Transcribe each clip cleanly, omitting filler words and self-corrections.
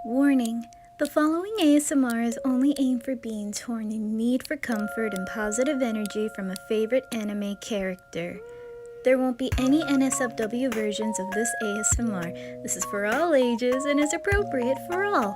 Warning: the following ASMR is only aimed for beings who are in need for comfort and positive energy from a favorite anime character. There won't be any NSFW versions of this ASMR. This is for all ages and is appropriate for all.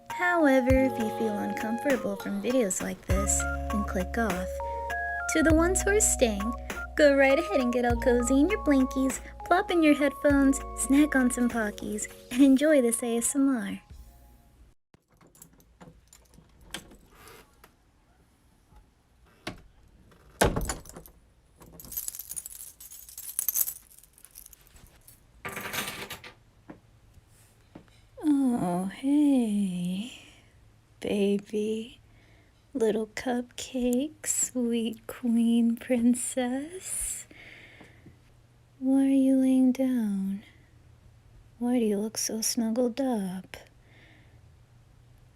However, if you feel uncomfortable from videos like this, then click off. To the ones who are staying, go right ahead and get all cozy in your blankies, plop in your headphones, snack on some Pockies, and enjoy this ASMR. Oh, hey, baby, little cupcake, sweet queen princess. Why are you laying down? Why do you look so snuggled up?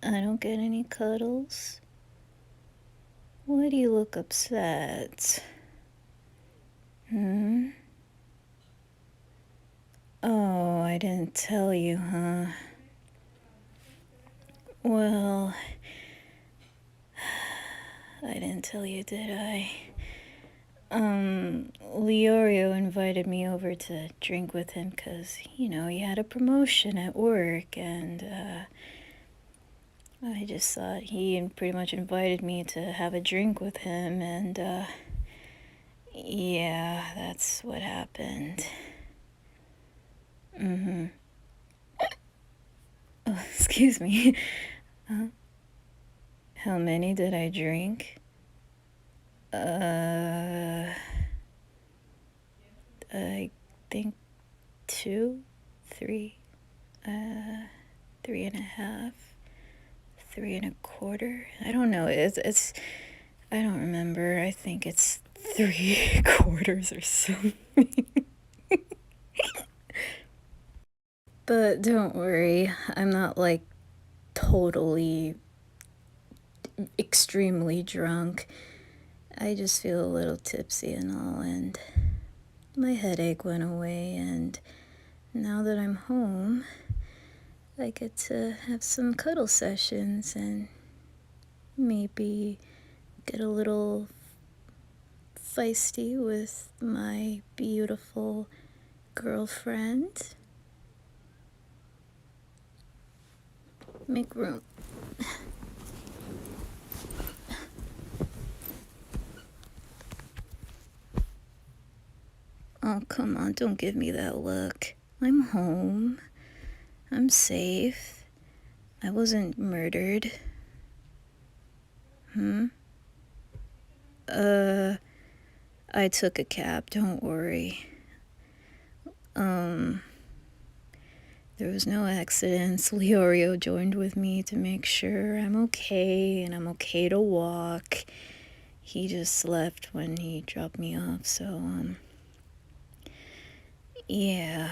I don't get any cuddles. Why do you look upset? Oh, I didn't tell you, huh? Well, I didn't tell you, did I? Leorio invited me over to drink with him because, he had a promotion at work, and, I just thought he pretty much invited me to have a drink with him, and, yeah, that's what happened. Oh, excuse me. How many did I drink? I think 2, 3, 3.5, 3.25. I don't know. It's. I don't remember. I think it's 3/4 or something. But don't worry, I'm not like totally extremely drunk. I just feel a little tipsy and all, and my headache went away, and now that I'm home, I get to have some cuddle sessions and maybe get a little feisty with my beautiful girlfriend. Make room. Oh, come on, don't give me that look. I'm home. I'm safe. I wasn't murdered. I took a cab, don't worry. There was no accidents. Leorio joined with me to make sure I'm okay and I'm okay to walk. He just left when he dropped me off, so, yeah.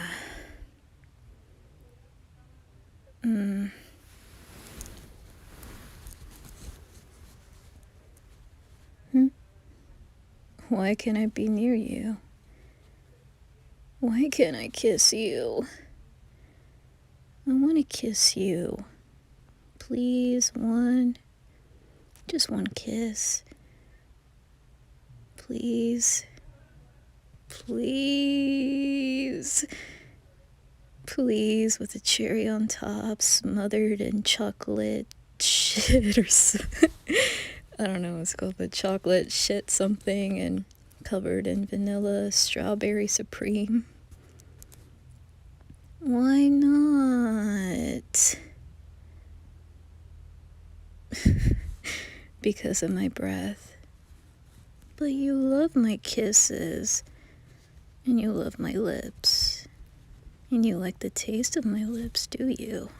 Why can't I be near you? Why can't I kiss you? I want to kiss you. Please, just one kiss. Please. Please. Please, with a cherry on top, smothered in chocolate shit or something. I don't know what it's called, but chocolate shit something and covered in vanilla strawberry supreme. Why not? Because of my breath. But you love my kisses. And you love my lips. And you like the taste of my lips, do you?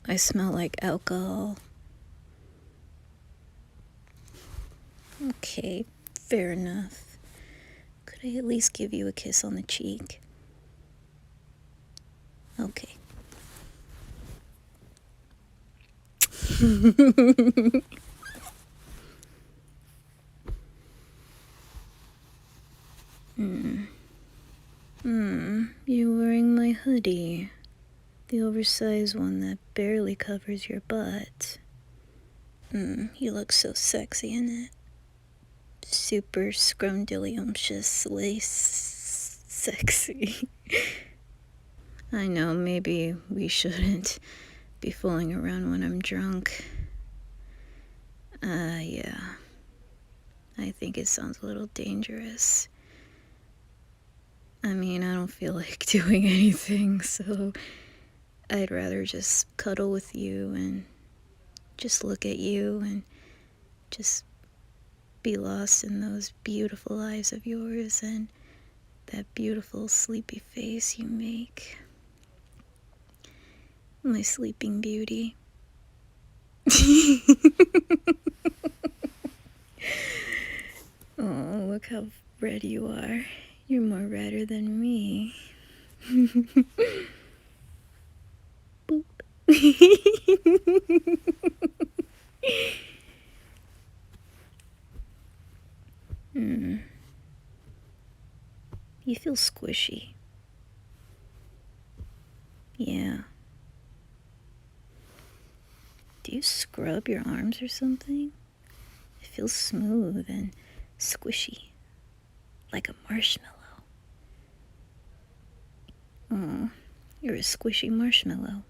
I smell like alcohol. Okay, fair enough. Could I at least give you a kiss on the cheek? Okay. You wearing my hoodie? The oversized one that barely covers your butt. You look so sexy in it. Super scrumdiddlyumptious lace sexy. I know, maybe we shouldn't be fooling around when I'm drunk. Yeah. I think it sounds a little dangerous. I mean, I don't feel like doing anything, so I'd rather just cuddle with you and just look at you and just be lost in those beautiful eyes of yours and that beautiful sleepy face you make. My sleeping beauty. Oh, look how red you are. You're more redder than me. Boop. You feel squishy. Yeah. Do you scrub your arms or something? It feels smooth and squishy, like a marshmallow. Oh, you're a squishy marshmallow.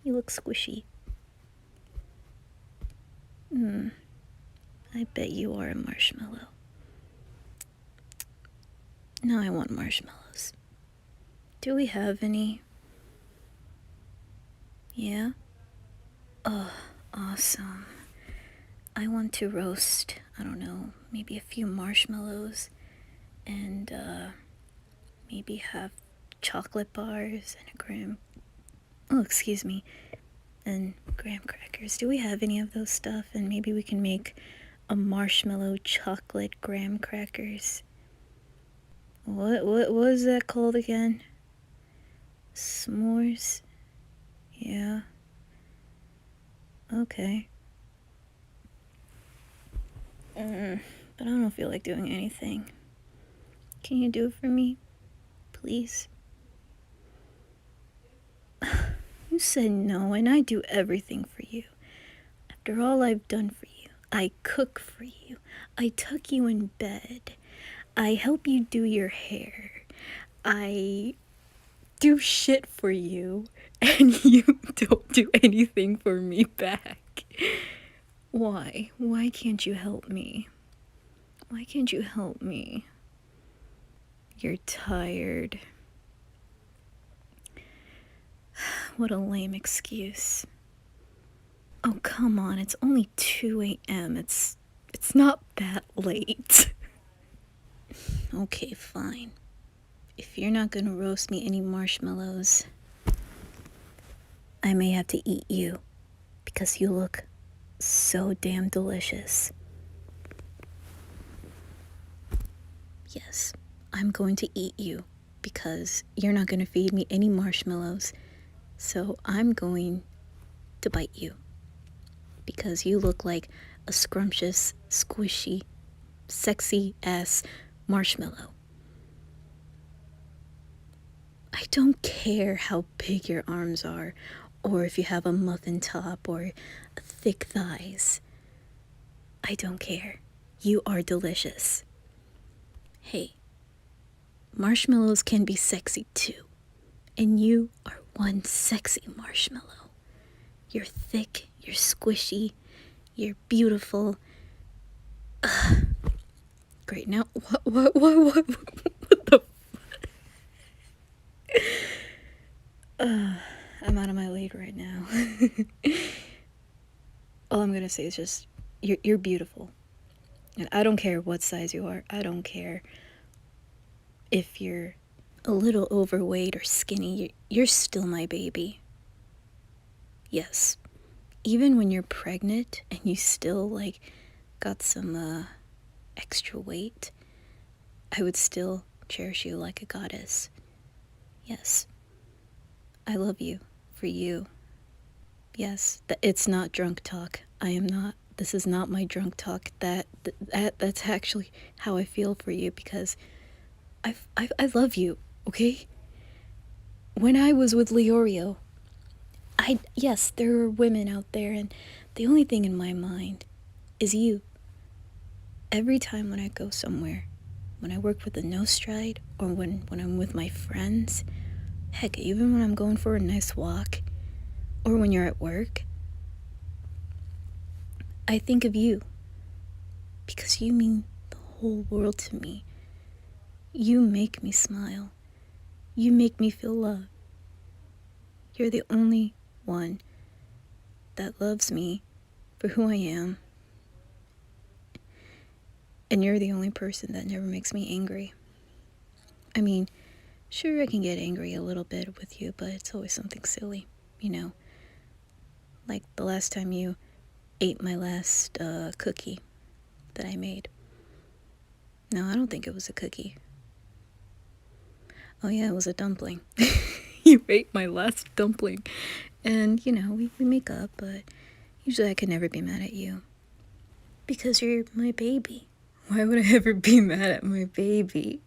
You look squishy. I bet you are a marshmallow. Now I want marshmallows. Do we have any? Yeah? Oh, awesome. I want to roast, I don't know, maybe a few marshmallows and maybe have chocolate bars and and graham crackers. Do we have any of those stuff? And maybe we can make a marshmallow chocolate graham crackers. What is that called again? S'mores? Yeah. Okay. But I don't feel like doing anything. Can you do it for me? Please? You said no, and I do everything for you. After all I've done for you, I cook for you. I tuck you in bed. I help you do your hair. I do shit for you, and you don't do anything for me back. Why? Why can't you help me? Why can't you help me? You're tired. What a lame excuse. Oh, come on, it's only 2 a.m. It's not that late. Okay, fine. If you're not gonna roast me any marshmallows, I may have to eat you because you look so damn delicious. Yes, I'm going to eat you because you're not gonna feed me any marshmallows. So I'm going to bite you because you look like a scrumptious, squishy, sexy ass marshmallow. I don't care how big your arms are, or if you have a muffin top or thick thighs. I don't care. You are delicious. Hey, marshmallows can be sexy too, and you are one sexy marshmallow. You're thick, you're squishy, you're beautiful. Great, now what the I'm out of my league right now. All I'm gonna say is just, you're beautiful. And I don't care what size you are. I don't care if you're a little overweight or skinny. You're still my baby. Yes. Even when you're pregnant and you still, like, got some, extra weight, I would still cherish you like a goddess. Yes. I love you for you. Yes, it's not drunk talk. This is not my drunk talk. That's actually how I feel for you because I love you, okay? when I was with Leorio, yes, there are women out there, and the only thing in my mind is you. Every time when I go somewhere, when I work with the No Stride, or when I'm with my friends, heck, even when I'm going for a nice walk, or when you're at work, I think of you. Because you mean the whole world to me. You make me smile. You make me feel love. You're the only one that loves me for who I am. And you're the only person that never makes me angry. I mean, sure, I can get angry a little bit with you, but it's always something silly, you know. Like the last time you ate my last cookie that I made. No, I don't think it was a cookie. Oh yeah, it was a dumpling. You ate my last dumpling. And, you know, we make up, but usually I could never be mad at you. Because you're my baby. Why would I ever be mad at my baby?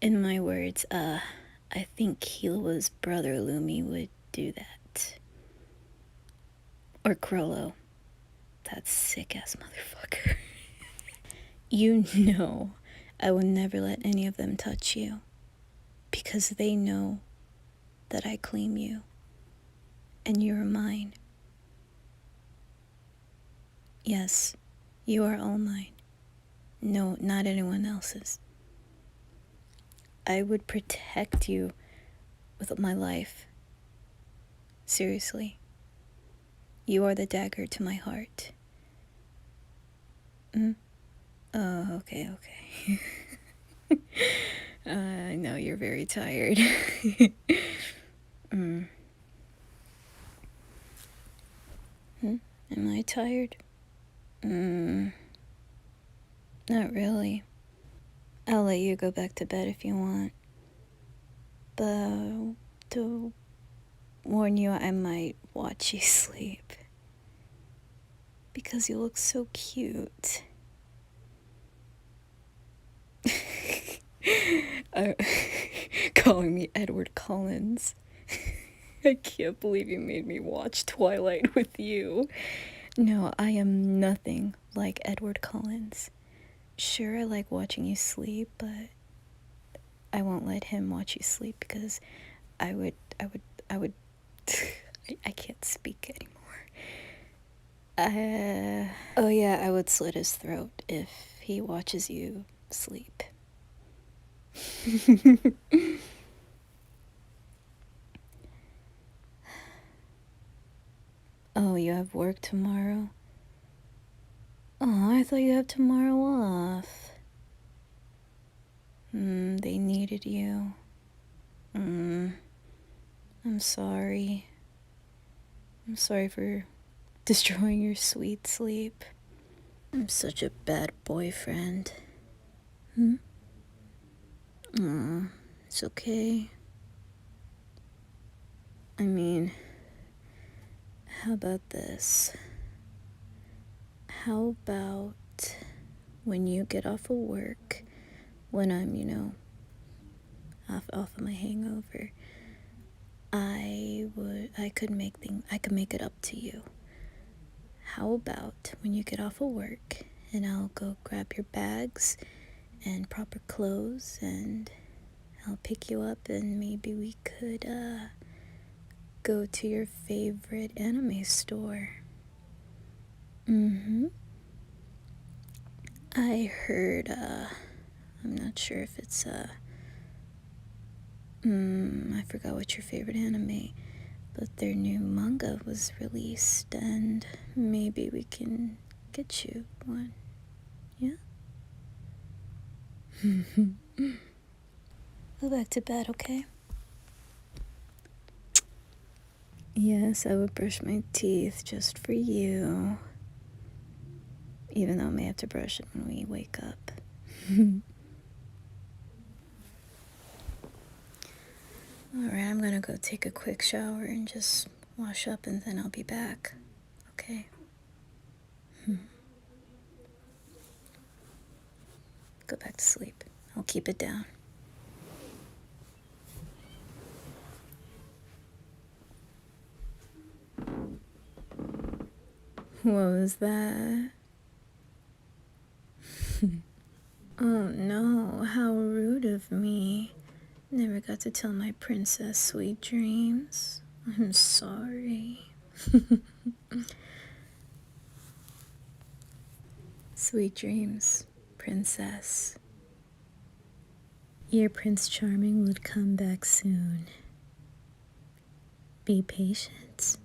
In my words, I think Kila's brother Lumi would do that. Or Krollo. That sick-ass motherfucker. You know I would never let any of them touch you. Because they know that I claim you. And you're mine. Yes, you are all mine. No, not anyone else's. I would protect you with my life. Seriously. You are the dagger to my heart. Oh, okay. I know you're very tired. Am I tired? Not really. I'll let you go back to bed if you want. But to warn you, I might watch you sleep. Because you look so cute. Calling me Edward Collins. I can't believe you made me watch Twilight with you. No, I am nothing like Edward Collins. Sure, I like watching you sleep, but I won't let him watch you sleep because I would, I can't speak anymore. Oh yeah, I would slit his throat if he watches you sleep. Oh, you have work tomorrow? Oh, I thought you had tomorrow off. They needed you. I'm sorry. I'm sorry for destroying your sweet sleep. I'm such a bad boyfriend. It's okay. I mean, how about this? How about when you get off of work, when I'm, off of my hangover, I could make it up to you. How about when you get off of work and I'll go grab your bags and proper clothes and I'll pick you up and maybe we could go to your favorite anime store. I heard, I'm not sure if it's, I forgot what your favorite anime, but their new manga was released, and maybe we can get you one. Yeah? Go back to bed, okay? Yes, I would brush my teeth just for you. Even though I may have to brush it when we wake up. Alright, I'm gonna go take a quick shower and just wash up and then I'll be back. Okay? Go back to sleep. I'll keep it down. What was that? Oh no, how rude of me. Never got to tell my princess sweet dreams. I'm sorry. Sweet dreams, princess. Your Prince Charming would come back soon. Be patient.